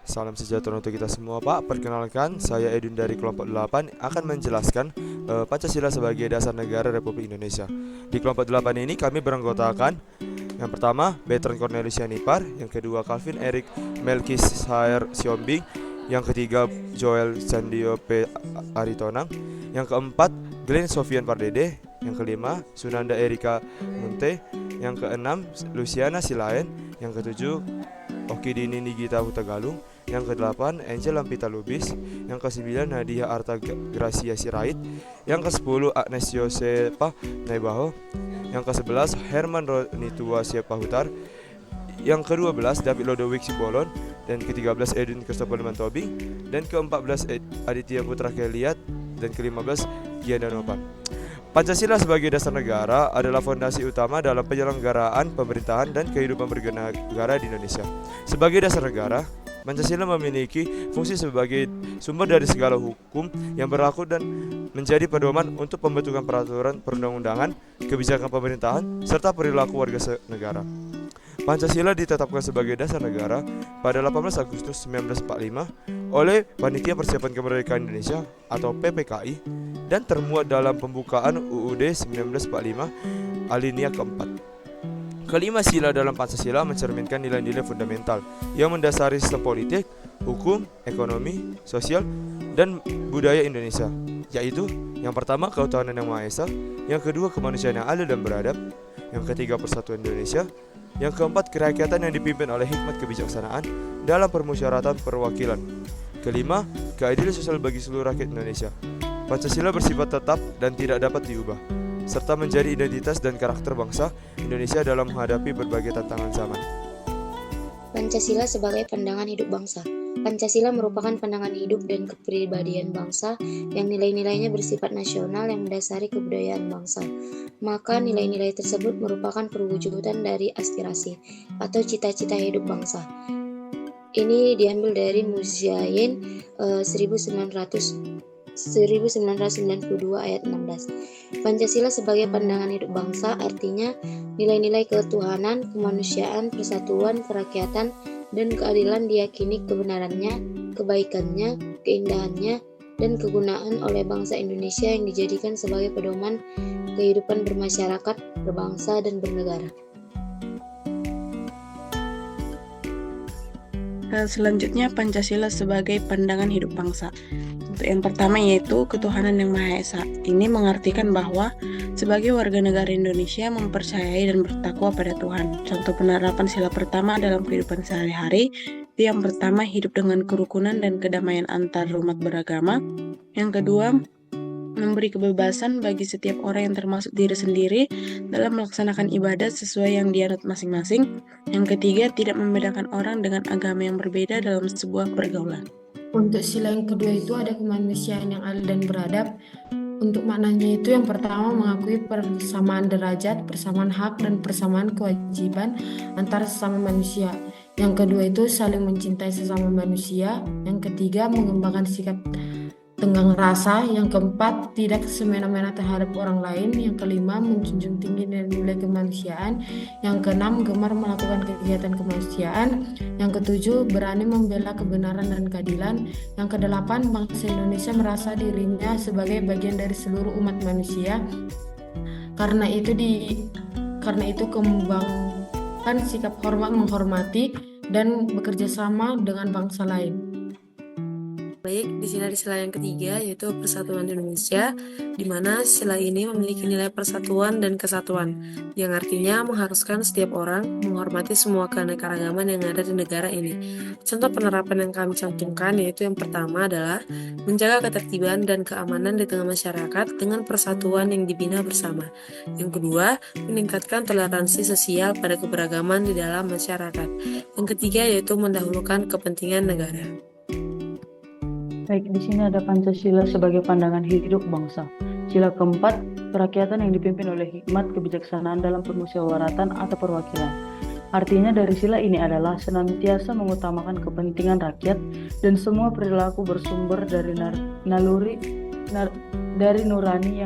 Salam sejahtera untuk kita semua, Pak. Perkenalkan, saya Edun dari kelompok 8 akan menjelaskan Pancasila sebagai dasar negara Republik Indonesia. Di kelompok 8 ini kami beranggotakan yang pertama Bertrand Cornelius Sianipar, yang kedua Calvin Eric Melkisair Siombing, yang ketiga Joel Sandio P. Aritonang, yang keempat Glenn Sofian Pardede, yang kelima Sunanda Erika Munte, yang keenam Luciana Silaen, yang ketujuh Okidini Nigita Hutagalung, yang ke-8 Angel Lampita Lubis, yang ke-9 Nadia Arta Gracia Sirait, yang ke-10 Agnes Josepa Naibaho, yang ke-11 Herman Ronitua Siapahutar, yang ke-12 David Lodowik Sibolon, dan ke-13 Edwin Christopher Mantobing, dan ke-14 Aditya Putra Keliat, dan ke-15 Giana Nopan. Pancasila sebagai dasar negara adalah fondasi utama dalam penyelenggaraan pemerintahan dan kehidupan bernegara di Indonesia. Sebagai dasar negara, Pancasila memiliki fungsi sebagai sumber dari segala hukum yang berlaku dan menjadi pedoman untuk pembentukan peraturan perundang-undangan, kebijakan pemerintahan, serta perilaku warga negara. Pancasila ditetapkan sebagai dasar negara pada 18 Agustus 1945 oleh Panitia Persiapan Kemerdekaan Indonesia atau PPKI dan termuat dalam pembukaan UUD 1945 alinea keempat. Kelima sila dalam Pancasila mencerminkan nilai-nilai fundamental yang mendasari sistem politik, hukum, ekonomi, sosial, dan budaya Indonesia, yaitu yang pertama ketuhanan yang Maha Esa, yang kedua kemanusiaan yang adil dan beradab, yang ketiga persatuan Indonesia, yang keempat kerakyatan yang dipimpin oleh hikmat kebijaksanaan dalam permusyawaratan perwakilan, kelima keadilan sosial bagi seluruh rakyat Indonesia. Pancasila bersifat tetap dan tidak dapat diubah, serta menjadi identitas dan karakter bangsa Indonesia dalam menghadapi berbagai tantangan zaman. Pancasila sebagai pandangan hidup bangsa. Pancasila merupakan pandangan hidup dan kepribadian bangsa yang nilai-nilainya bersifat nasional yang mendasari kebudayaan bangsa. Maka nilai-nilai tersebut merupakan perwujudan dari aspirasi atau cita-cita hidup bangsa. Ini diambil dari Muzyayin 1992 ayat 16. Pancasila sebagai pandangan hidup bangsa artinya nilai-nilai ketuhanan, kemanusiaan, persatuan, kerakyatan, dan keadilan diyakini kebenarannya, kebaikannya, keindahannya, dan kegunaan oleh bangsa Indonesia yang dijadikan sebagai pedoman kehidupan bermasyarakat, berbangsa, dan bernegara. Selanjutnya Pancasila sebagai pandangan hidup bangsa. Untuk yang pertama yaitu ketuhanan yang Maha Esa. Ini mengartikan bahwa sebagai warga negara Indonesia mempercayai dan bertakwa pada Tuhan. Contoh penerapan sila pertama dalam kehidupan sehari-hari, yang pertama hidup dengan kerukunan dan kedamaian antar umat beragama. Yang kedua, memberi kebebasan bagi setiap orang yang termasuk diri sendiri dalam melaksanakan ibadat sesuai yang dianut masing-masing. Yang ketiga, tidak membedakan orang dengan agama yang berbeda dalam sebuah pergaulan. Untuk sila yang kedua itu ada kemanusiaan yang adil dan beradab. Untuk maknanya itu yang pertama mengakui persamaan derajat, persamaan hak, dan persamaan kewajiban antara sesama manusia. Yang kedua itu saling mencintai sesama manusia. Yang ketiga mengembangkan sikap tenggang rasa. Yang keempat tidak semena-mena terhadap orang lain. Yang kelima menjunjung tinggi nilai kemanusiaan. Yang keenam gemar melakukan kegiatan kemanusiaan. Yang ketujuh berani membela kebenaran dan keadilan. Yang kedelapan bangsa Indonesia merasa dirinya sebagai bagian dari seluruh umat manusia. Karena itu kembangkan sikap hormat menghormati dan bekerja sama dengan bangsa lain. Baik, di sila yang ketiga yaitu Persatuan Indonesia, di mana sila ini memiliki nilai persatuan dan kesatuan, yang artinya mengharuskan setiap orang menghormati semua keanekaragaman yang ada di negara ini. Contoh penerapan yang kami cantumkan yaitu yang pertama adalah menjaga ketertiban dan keamanan di tengah masyarakat dengan persatuan yang dibina bersama. Yang kedua, meningkatkan toleransi sosial pada keberagaman di dalam masyarakat. Yang ketiga yaitu mendahulukan kepentingan negara. Baik, di sini ada Pancasila sebagai pandangan hidup bangsa. Sila keempat, kerakyatan yang dipimpin oleh hikmat kebijaksanaan dalam permusyawaratan atau perwakilan. Artinya dari sila ini adalah senantiasa mengutamakan kepentingan rakyat dan semua perilaku bersumber dari dari nurani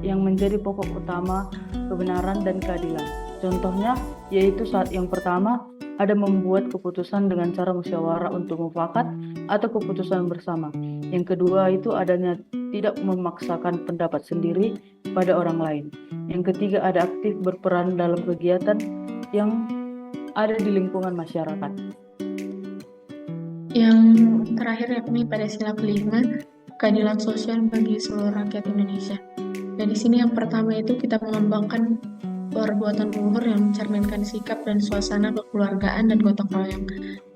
yang menjadi pokok utama kebenaran dan keadilan. Contohnya yaitu saat yang pertama ada membuat keputusan dengan cara musyawarah untuk mufakat atau keputusan bersama. Yang kedua itu adanya tidak memaksakan pendapat sendiri pada orang lain. Yang ketiga ada aktif berperan dalam kegiatan yang ada di lingkungan masyarakat. Yang terakhir yakni pada sila kelima, keadilan sosial bagi seluruh rakyat Indonesia. Dan di sini yang pertama itu kita mengembangkan perbuatan luhur yang mencerminkan sikap dan suasana kekeluargaan dan gotong royong.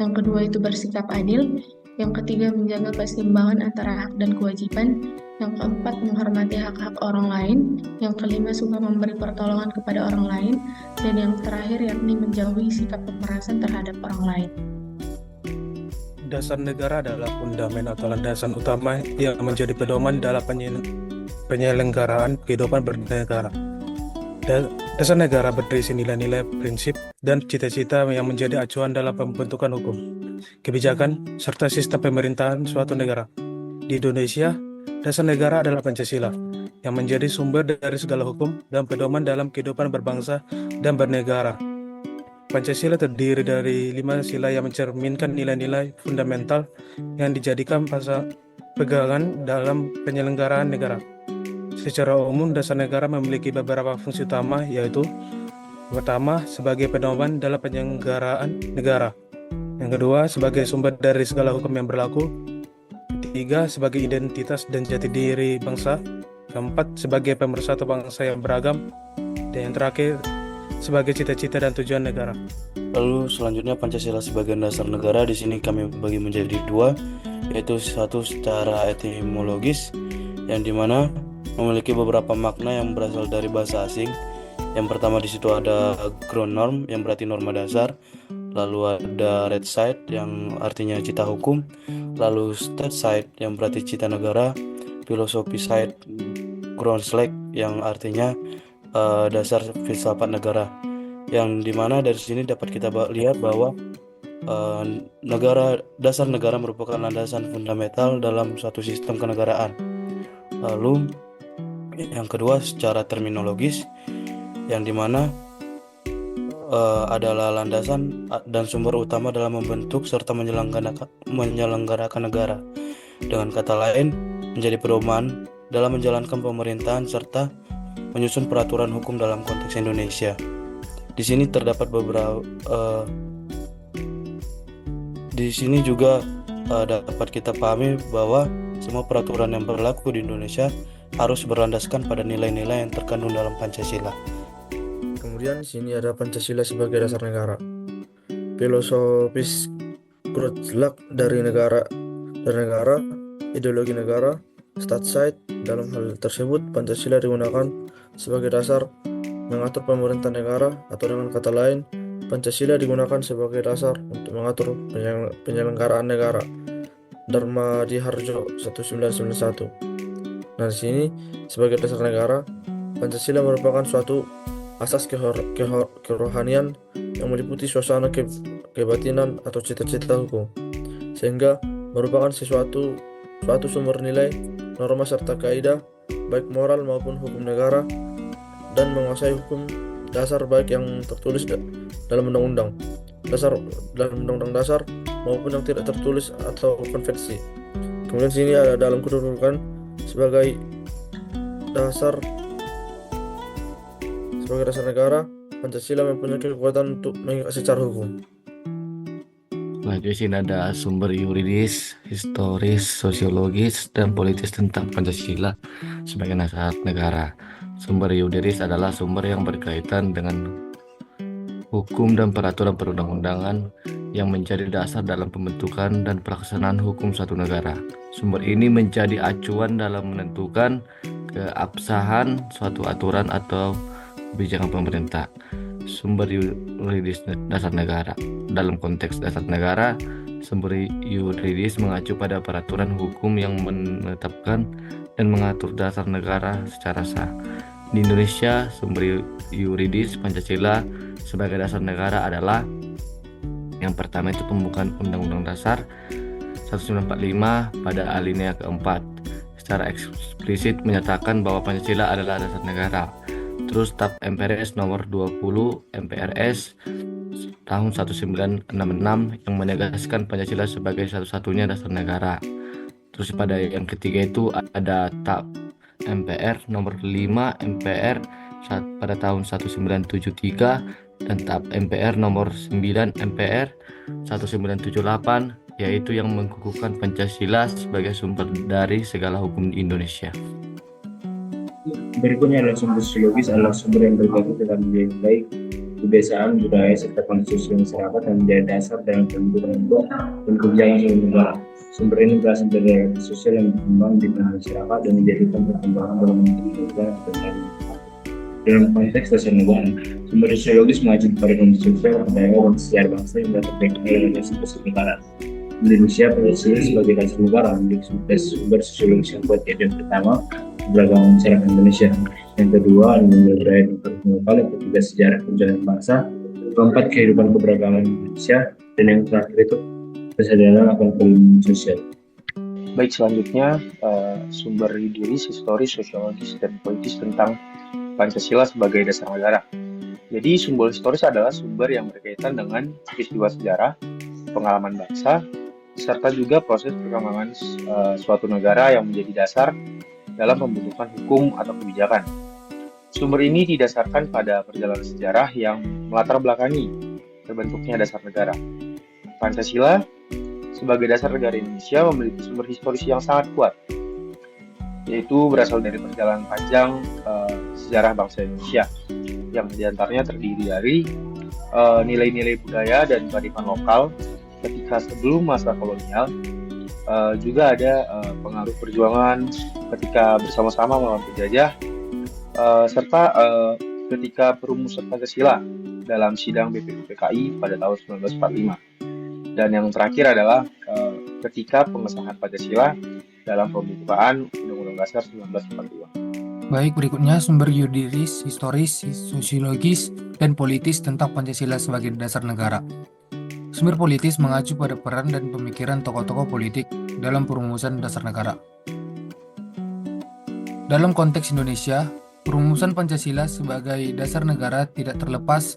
Yang kedua itu bersikap adil. Yang ketiga menjaga keseimbangan antara hak dan kewajiban. Yang keempat menghormati hak-hak orang lain. Yang kelima suka memberi pertolongan kepada orang lain. Dan yang terakhir yakni menjauhi sikap kekerasan terhadap orang lain. Dasar negara adalah fundament atau landasan utama yang menjadi pedoman dalam penyelenggaraan kehidupan bernegara. Dasar negara berisi nilai-nilai, prinsip, dan cita-cita yang menjadi acuan dalam pembentukan hukum, kebijakan, serta sistem pemerintahan suatu negara. Di Indonesia, dasar negara adalah Pancasila, yang menjadi sumber dari segala hukum dan pedoman dalam kehidupan berbangsa dan bernegara. Pancasila terdiri dari 5 sila yang mencerminkan nilai-nilai fundamental yang dijadikan pegangan dalam penyelenggaraan negara. Secara umum, dasar negara memiliki beberapa fungsi utama, yaitu pertama, sebagai pedoman dalam penyelenggaraan negara. Yang kedua, sebagai sumber dari segala hukum yang berlaku. Ketiga, sebagai identitas dan jati diri bangsa. Keempat, sebagai pemersatu bangsa yang beragam. Dan yang terakhir, sebagai cita-cita dan tujuan negara. Lalu selanjutnya Pancasila sebagai dasar negara di sini kami bagi menjadi 2, yaitu satu secara etimologis, yang dimana memiliki beberapa makna yang berasal dari bahasa asing. Yang pertama di situ ada ground norm yang berarti norma dasar, lalu ada red side yang artinya cita hukum, lalu state side yang berarti cita negara, philosophy side ground slack yang artinya dasar filsafat negara. Yang dimana dari sini dapat kita lihat bahwa dasar negara merupakan landasan fundamental dalam suatu sistem kenegaraan. Lalu yang kedua secara terminologis, yang dimana adalah landasan dan sumber utama dalam membentuk serta menyelenggarakan negara. Dengan kata lain, menjadi pedoman dalam menjalankan pemerintahan serta menyusun peraturan hukum dalam konteks Indonesia. Di sini terdapat beberapa di sini juga dapat kita pahami bahwa semua peraturan yang berlaku di Indonesia harus berlandaskan pada nilai-nilai yang terkandung dalam Pancasila. Kemudian di sini ada Pancasila sebagai dasar negara. Filosofis Grundlag dari negara, ideologi negara, statside. Dalam hal tersebut, Pancasila digunakan sebagai dasar mengatur pemerintah negara, atau dengan kata lain, Pancasila digunakan sebagai dasar untuk mengatur penyelenggaraan negara. Dharma Diharjo 1991. Nah, di sini sebagai dasar negara, Pancasila merupakan suatu asas kerohanian yang meliputi suasana kebatinan atau cita-cita hukum, sehingga merupakan suatu sumber nilai, norma serta kaidah baik moral maupun hukum negara, dan menguasai hukum dasar baik yang tertulis dalam undang-undang dasar maupun yang tidak tertulis atau konvensi. Kemudian sini ada dalam kedudukan sebagai dasar negara, Pancasila mempunyai kekuatan untuk mengikat secara hukum. Lagi di sini ada sumber yuridis, historis, sosiologis, dan politis tentang Pancasila sebagai dasar negara. Sumber yuridis adalah sumber yang berkaitan dengan hukum dan peraturan perundang-undangan yang menjadi dasar dalam pembentukan dan pelaksanaan hukum suatu negara. Sumber ini menjadi acuan dalam menentukan keabsahan suatu aturan atau kebijakan pemerintah. Sumber yuridis dasar negara. Dalam konteks dasar negara, sumber yuridis mengacu pada peraturan hukum yang menetapkan dan mengatur dasar negara secara sah. Di Indonesia, sumber yuridis Pancasila sebagai dasar negara adalah yang pertama itu pembukaan Undang-Undang Dasar 1945 pada alinea keempat secara eksplisit menyatakan bahwa Pancasila adalah dasar negara. Terus TAP MPRS nomor 20 MPRS tahun 1966 yang menegaskan Pancasila sebagai satu-satunya dasar negara. Terus pada yang ketiga itu ada TAP MPR nomor 5 MPR pada tahun 1973 dan TAP MPR nomor 9 MPR 1978, yaitu yang mengukuhkan Pancasila sebagai sumber dari segala hukum di Indonesia. Berikutnya adalah sumber sosiologis, adalah sumber yang berbasis dalam nilai kebiasaan, budaya, serta kondisi masyarakat dan menjadi dasar dalam pembentukan hukum dan kebijakan suatu negara. Sumber ini berasal dari realitas sosial yang berkembang di tengah masyarakat dan menjadikan perkembangan dalam negara dan dalam konteks dasar negara. Sumber sosiologis mengacu pada kondisi sosial, budaya, dan sejarah bangsa yang terkait dengan dasar negara. Indonesia Pancasila sebagai dasar negara memiliki sumber sosiologis yang kuat, yaitu yang pertama keberagaman masyarakat Indonesia, yang kedua nilai budaya dan kearifan lokal, yang ketiga sejarah perjalanan bangsa, keempat kehidupan keberagaman Indonesia, dan yang terakhir itu kesadaran akan perlindungan sosial. Baik, selanjutnya sumber yuridis, historis, sosiologis, dan politis tentang Pancasila sebagai dasar negara. Jadi sumber historis adalah sumber yang berkaitan dengan peristiwa sejarah, pengalaman bangsa, serta juga proses perkembangan suatu negara yang menjadi dasar dalam pembentukan hukum atau kebijakan. Sumber ini didasarkan pada perjalanan sejarah yang melatar belakangi terbentuknya dasar negara. Pancasila sebagai dasar negara Indonesia memiliki sumber historis yang sangat kuat, yaitu berasal dari perjalanan panjang sejarah bangsa Indonesia, yang diantaranya terdiri dari nilai-nilai budaya dan kearifan lokal ketika sebelum masa kolonial. Juga ada pengaruh perjuangan ketika bersama-sama melawan penjajah, serta ketika perumusan Pancasila dalam sidang BPUPKI pada tahun 1945. Dan yang terakhir adalah ketika pengesahan Pancasila dalam pembukaan Undang-Undang Dasar 1945. Baik, berikutnya sumber yuridis, historis, sosiologis, dan politis tentang Pancasila sebagai dasar negara. Sumber politis mengacu pada peran dan pemikiran tokoh-tokoh politik dalam perumusan dasar negara. Dalam konteks Indonesia, perumusan Pancasila sebagai dasar negara tidak terlepas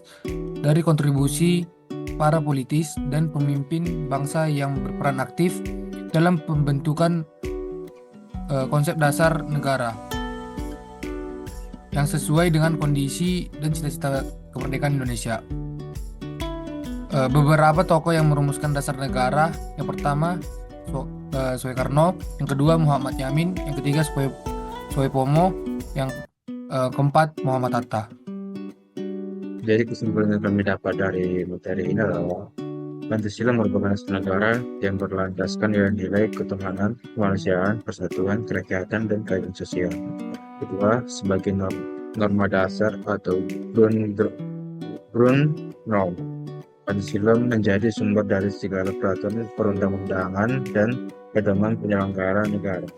dari kontribusi para politis dan pemimpin bangsa yang berperan aktif dalam pembentukan konsep dasar negara yang sesuai dengan kondisi dan cita-cita kemerdekaan Indonesia. Beberapa tokoh yang merumuskan dasar negara, yang pertama Soekarno, yang kedua Muhammad Yamin, yang ketiga Soepomo, yang keempat Muhammad Hatta. Jadi kesimpulan yang kami dapat dari materi ini adalah Pancasila merupakan dasar negara yang berlandaskan nilai-nilai ketuhanan, kemanusiaan, persatuan, kerakyatan, dan keadilan sosial. Kedua, sebagai norma dasar atau Grundnorm, Pancasila menjadi sumber dari segala peraturan perundang-undangan dan pedoman penyelenggara negara.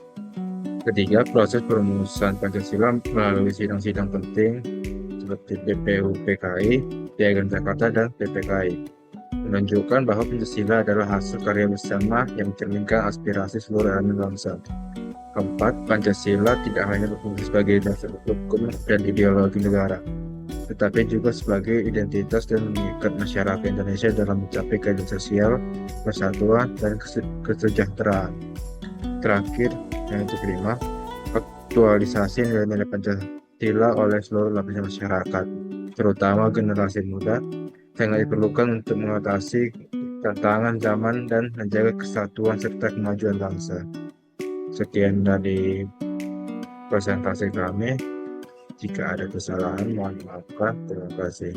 Ketiga, proses perumusan Pancasila melalui sidang-sidang penting seperti BPUPKI, Piagam Jakarta, dan PPKI menunjukkan bahwa Pancasila adalah hasil karya bersama yang mencerminkan aspirasi seluruh elemen bangsa. Keempat, Pancasila tidak hanya berfungsi sebagai dasar hukum dan ideologi negara, tetapi juga sebagai identitas dan mengikat masyarakat Indonesia dalam mencapai keadilan sosial, persatuan, dan kesejahteraan. Terakhir, yang kelima, aktualisasi nilai-nilai Pancasila oleh seluruh lapisan masyarakat, terutama generasi muda, sangat diperlukan untuk mengatasi tantangan zaman dan menjaga kesatuan serta kemajuan bangsa. Sekian dari presentasi kami. Jika ada kesalahan, mohon maafkan. Terima kasih.